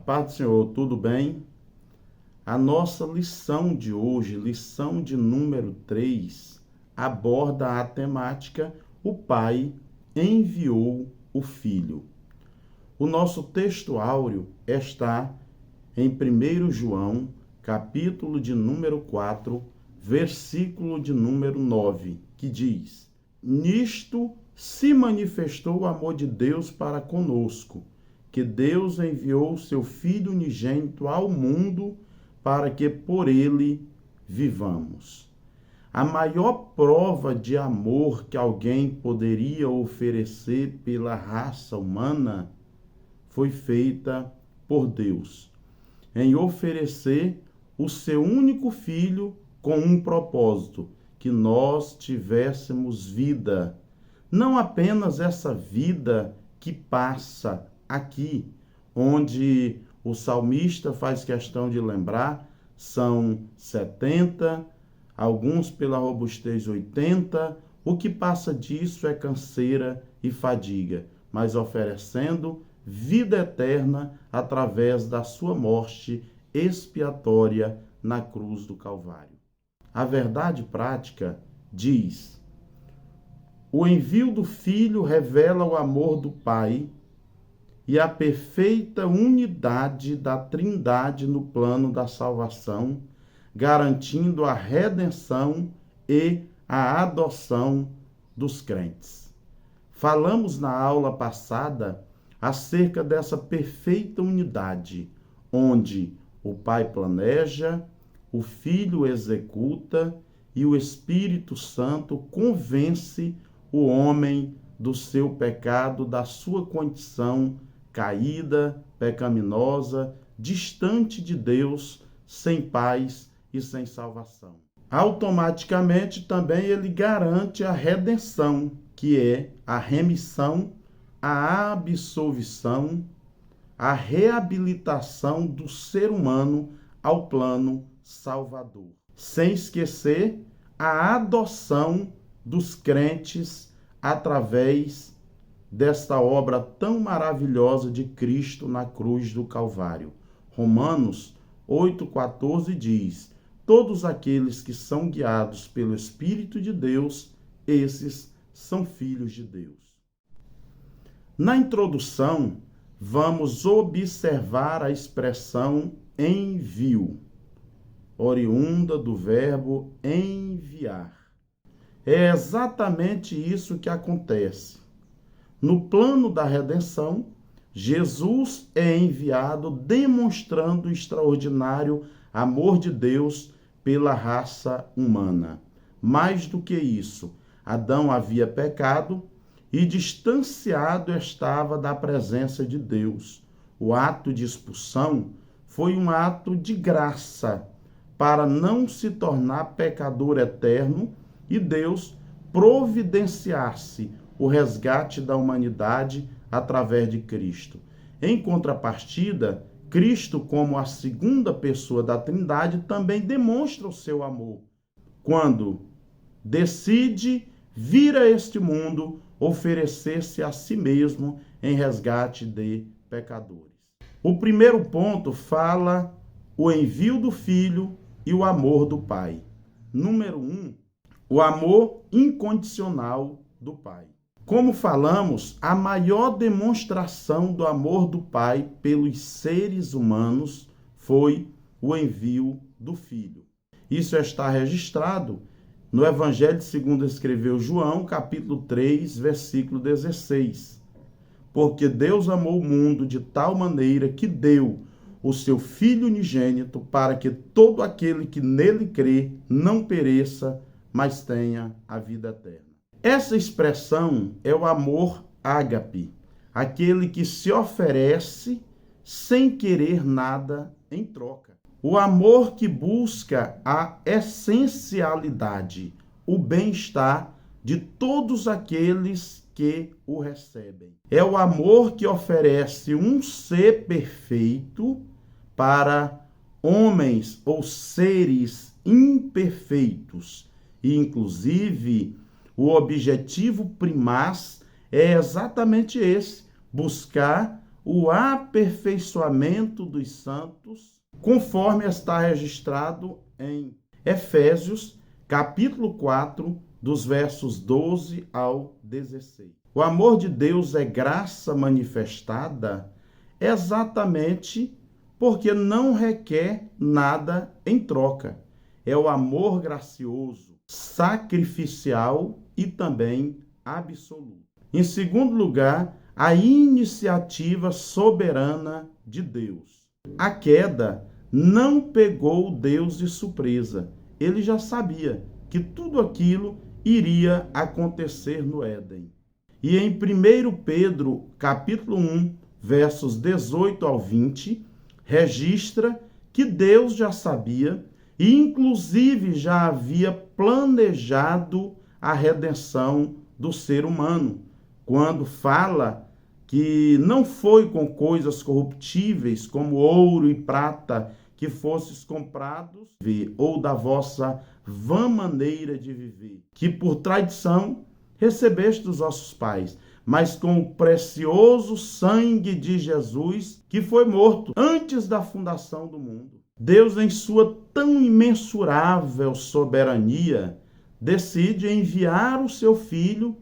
paz do Senhor, tudo bem? A nossa lição de hoje, lição de número 3, aborda a temática O Pai enviou o Filho. O nosso texto áureo está em 1 João, capítulo de número 4, versículo de número 9, que diz: Nisto se manifestou o amor de Deus para conosco, que Deus enviou o seu Filho unigênito ao mundo para que por ele vivamos. A maior prova de amor que alguém poderia oferecer pela raça humana foi feita por Deus, em oferecer o seu único Filho com um propósito, que nós tivéssemos vida. Não apenas essa vida que passa aqui, onde o salmista faz questão de lembrar, são 70, alguns pela robustez 80, o que passa disso é canseira e fadiga, mas oferecendo vida eterna através da sua morte expiatória na cruz do Calvário. A verdade prática diz: o envio do Filho revela o amor do Pai e a perfeita unidade da Trindade no plano da salvação, garantindo a redenção e a adoção dos crentes. Falamos na aula passada acerca dessa perfeita unidade, onde o Pai planeja, o Filho executa e o Espírito Santo convence o homem do seu pecado, da sua condição caída, pecaminosa, distante de Deus, sem paz e sem salvação. Automaticamente também ele garante a redenção, que é a remissão, a absolvição, a reabilitação do ser humano ao plano salvador. Sem esquecer a adoção dos crentes através desta obra tão maravilhosa de Cristo na cruz do Calvário. Romanos 8,14 diz: todos aqueles que são guiados pelo Espírito de Deus, esses são filhos de Deus. Na introdução, vamos observar a expressão envio, oriunda do verbo enviar. É exatamente isso que acontece. No plano da redenção, Jesus é enviado demonstrando o extraordinário amor de Deus pela raça humana. Mais do que isso, Adão havia pecado e distanciado estava da presença de Deus. O ato de expulsão foi um ato de graça para não se tornar pecador eterno e Deus providenciasse o resgate da humanidade através de Cristo. Em contrapartida, Cristo, como a segunda pessoa da Trindade, também demonstra o seu amor, quando decide vir a este mundo oferecer-se a si mesmo em resgate de pecadores. O primeiro ponto fala o envio do Filho e o amor do Pai. Número 1, o amor incondicional do Pai. Como falamos, a maior demonstração do amor do Pai pelos seres humanos foi o envio do Filho. Isso está registrado no Evangelho segundo escreveu João, capítulo 3, versículo 16. Porque Deus amou o mundo de tal maneira que deu o seu Filho unigênito para que todo aquele que nele crê não pereça, mas tenha a vida eterna. Essa expressão é o amor ágape, aquele que se oferece sem querer nada em troca. O amor que busca a essencialidade, o bem-estar de todos aqueles que o recebem. É o amor que oferece um ser perfeito para homens ou seres imperfeitos. E, inclusive, o objetivo primaz é exatamente esse: buscar o aperfeiçoamento dos santos, conforme está registrado em Efésios, capítulo 4, dos versos 12 ao 16. O amor de Deus é graça manifestada exatamente porque não requer nada em troca. É o amor gracioso, sacrificial e também absoluto. Em segundo lugar, a iniciativa soberana de Deus. A queda não pegou Deus de surpresa. Ele já sabia que tudo aquilo iria acontecer no Éden. E em 1 Pedro, capítulo 1, versos 18 ao 20, registra que Deus já sabia e inclusive já havia planejado a redenção do ser humano, quando fala que não foi com coisas corruptíveis como ouro e prata que fostes comprados, ou da vossa vã maneira de viver, que por tradição recebeste dos vossos pais, mas com o precioso sangue de Jesus, que foi morto antes da fundação do mundo. Deus, em sua tão imensurável soberania, decide enviar o seu Filho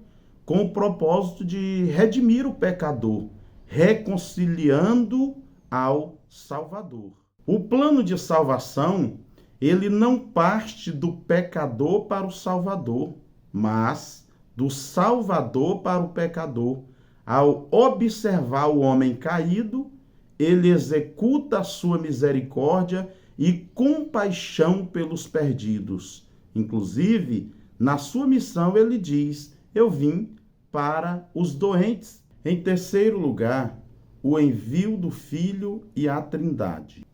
com o propósito de redimir o pecador, reconciliando ao Salvador. O plano de salvação, ele não parte do pecador para o Salvador, mas do Salvador para o pecador. Ao observar o homem caído, ele executa a sua misericórdia e compaixão pelos perdidos. Inclusive, na sua missão, ele diz: eu vim para os doentes. Em terceiro lugar, o envio do Filho e a Trindade.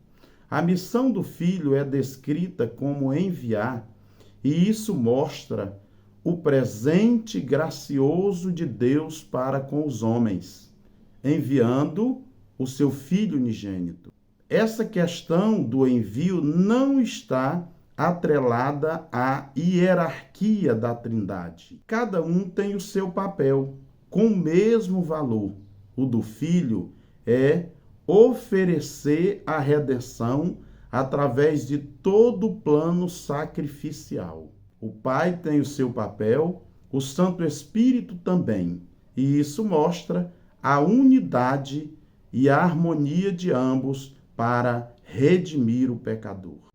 A missão do Filho é descrita como enviar, e isso mostra o presente gracioso de Deus para com os homens, enviando o seu Filho unigênito. Essa questão do envio não está atrelada à hierarquia da Trindade. Cada um tem o seu papel, com o mesmo valor. O do Filho é oferecer a redenção através de todo o plano sacrificial. O Pai tem o seu papel, o Santo Espírito também, e isso mostra a unidade e a harmonia de ambos para redimir o pecador.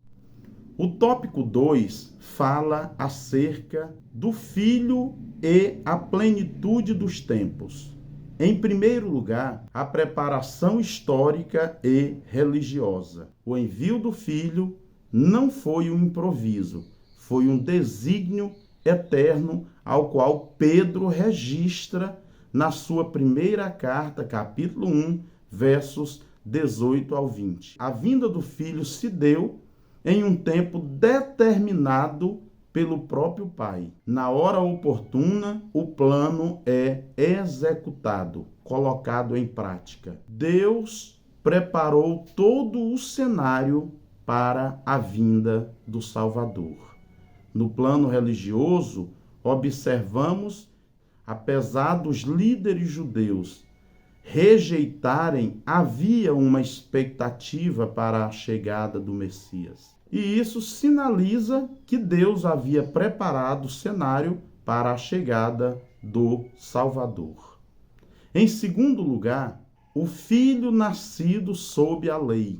O tópico 2 fala acerca do Filho e a plenitude dos tempos. Em primeiro lugar, a preparação histórica e religiosa. O envio do Filho não foi um improviso, foi um desígnio eterno ao qual Pedro registra na sua primeira carta, capítulo 1, versos 18 ao 20. A vinda do Filho se deu em um tempo determinado pelo próprio Pai. Na hora oportuna, o plano é executado, colocado em prática. Deus preparou todo o cenário para a vinda do Salvador. No plano religioso, observamos, apesar dos líderes judeus rejeitarem, havia uma expectativa para a chegada do Messias. E isso sinaliza que Deus havia preparado o cenário para a chegada do Salvador. Em segundo lugar, o Filho nascido sob a lei.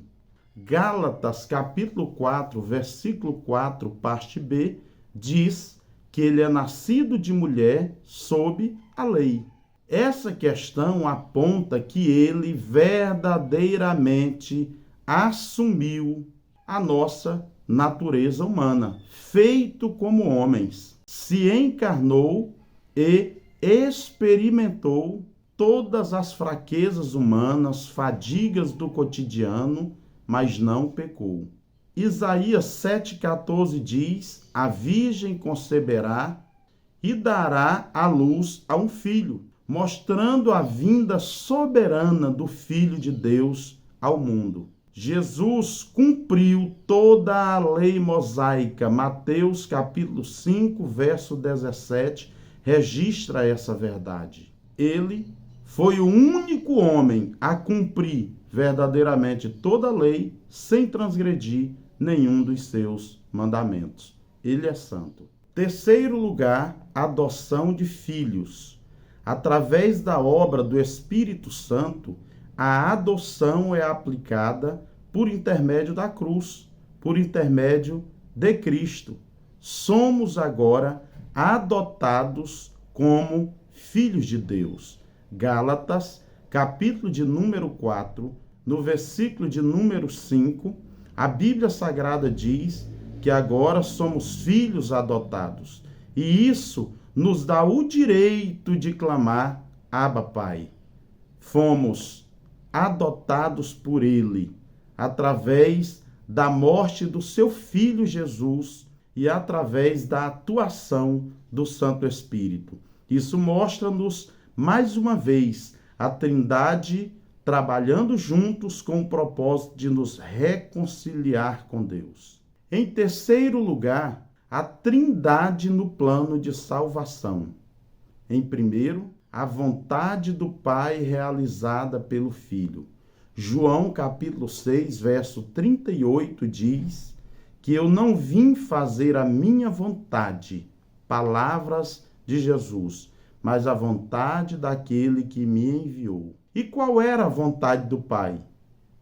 Gálatas, capítulo 4, versículo 4, parte B, diz que ele é nascido de mulher sob a lei. Essa questão aponta que ele verdadeiramente assumiu a nossa natureza humana, feito como homens, se encarnou e experimentou todas as fraquezas humanas, fadigas do cotidiano, mas não pecou. Isaías 7,14 diz: a virgem conceberá e dará à luz a um filho, mostrando a vinda soberana do Filho de Deus ao mundo. Jesus cumpriu toda a lei mosaica. Mateus capítulo 5, verso 17, registra essa verdade. Ele foi o único homem a cumprir verdadeiramente toda a lei sem transgredir nenhum dos seus mandamentos. Ele é santo. Terceiro lugar, adoção de filhos. Através da obra do Espírito Santo, a adoção é aplicada por intermédio da cruz, por intermédio de Cristo. Somos agora adotados como filhos de Deus. Gálatas, capítulo de número 4, no versículo de número 5, a Bíblia Sagrada diz que agora somos filhos adotados. E isso nos dá o direito de clamar, Abba, Pai. Fomos adotados por Ele, através da morte do seu Filho Jesus e através da atuação do Santo Espírito. Isso mostra-nos, mais uma vez, a Trindade trabalhando juntos com o propósito de nos reconciliar com Deus. Em terceiro lugar, a Trindade no plano de salvação. Em primeiro, a vontade do Pai realizada pelo Filho. João capítulo 6, verso 38 diz que eu não vim fazer a minha vontade, palavras de Jesus, mas a vontade daquele que me enviou. E qual era a vontade do Pai?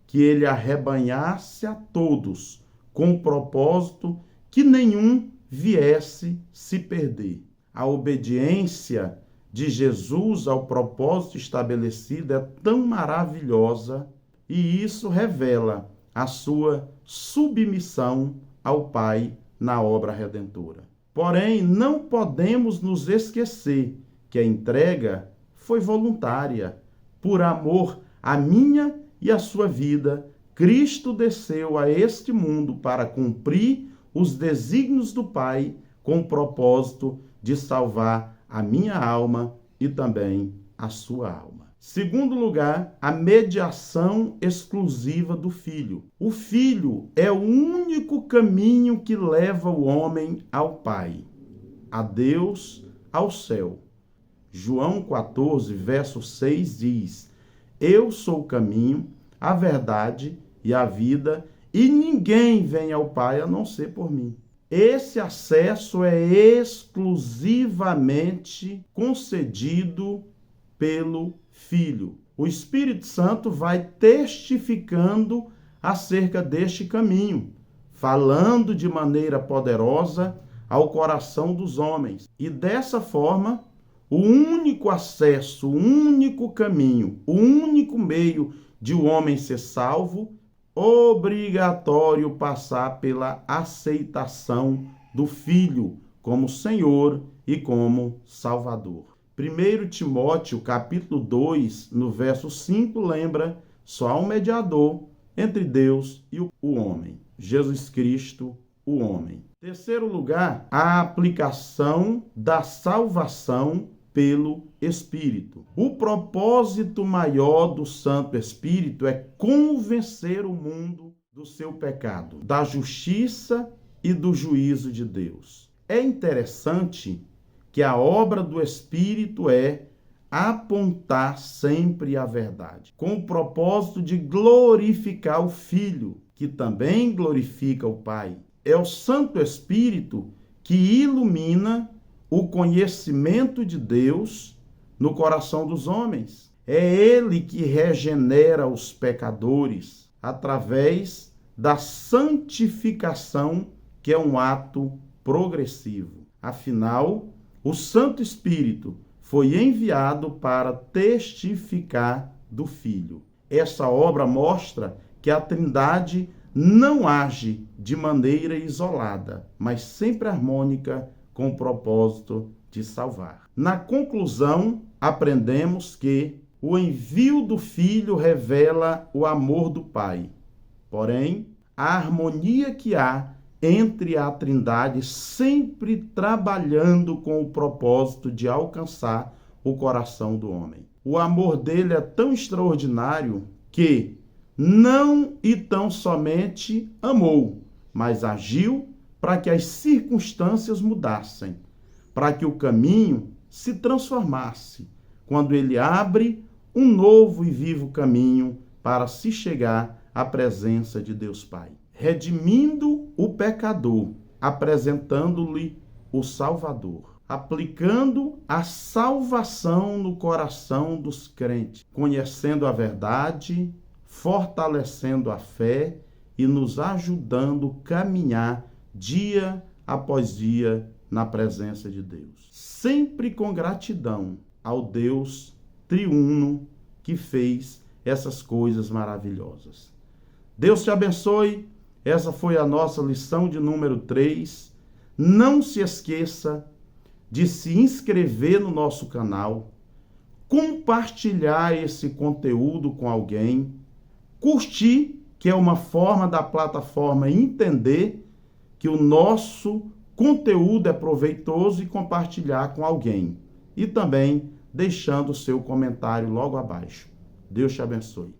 Que ele arrebanhasse a todos, com o propósito que nenhum viesse se perder. A obediência de Jesus ao propósito estabelecido é tão maravilhosa e isso revela a sua submissão ao Pai na obra redentora. Porém, não podemos nos esquecer que a entrega foi voluntária. Por amor à minha e à sua vida, Cristo desceu a este mundo para cumprir os desígnios do Pai com o propósito de salvar a minha alma e também a sua alma. Segundo lugar, a mediação exclusiva do Filho. O Filho é o único caminho que leva o homem ao Pai, a Deus, ao céu. João 14, verso 6 diz: eu sou o caminho, a verdade e a vida, e ninguém vem ao Pai a não ser por mim. Esse acesso é exclusivamente concedido pelo Filho. O Espírito Santo vai testificando acerca deste caminho, falando de maneira poderosa ao coração dos homens. E dessa forma, o único acesso, o único caminho, o único meio de o homem ser salvo, obrigatório passar pela aceitação do Filho como Senhor e como Salvador. 1 Timóteo, capítulo 2, no verso 5, lembra: só há um mediador entre Deus e o homem, Jesus Cristo, o homem. Terceiro lugar, a aplicação da salvação pelo Espírito. O propósito maior do Santo Espírito é convencer o mundo do seu pecado, da justiça e do juízo de Deus. É interessante que a obra do Espírito é apontar sempre a verdade, com o propósito de glorificar o Filho, que também glorifica o Pai. É o Santo Espírito que ilumina o conhecimento de Deus no coração dos homens. É Ele que regenera os pecadores através da santificação, que é um ato progressivo. Afinal, o Santo Espírito foi enviado para testificar do Filho. Essa obra mostra que a Trindade não age de maneira isolada, mas sempre harmônica com o propósito de salvar. Na conclusão, aprendemos que o envio do Filho revela o amor do Pai. Porém, a harmonia que há entre a Trindade sempre trabalhando com o propósito de alcançar o coração do homem. O amor dele é tão extraordinário que não e tão somente amou, mas agiu para que as circunstâncias mudassem, para que o caminho se transformasse, quando ele abre um novo e vivo caminho para se chegar à presença de Deus Pai, redimindo o pecador, apresentando-lhe o Salvador, aplicando a salvação no coração dos crentes, conhecendo a verdade, fortalecendo a fé e nos ajudando a caminhar dia após dia na presença de Deus. Sempre com gratidão ao Deus triuno que fez essas coisas maravilhosas. Deus te abençoe. Essa foi a nossa lição de número 3. Não se esqueça de se inscrever no nosso canal, compartilhar esse conteúdo com alguém, curtir, que é uma forma da plataforma entender que o nosso conteúdo é proveitoso, e compartilhar com alguém. E também deixando o seu comentário logo abaixo. Deus te abençoe.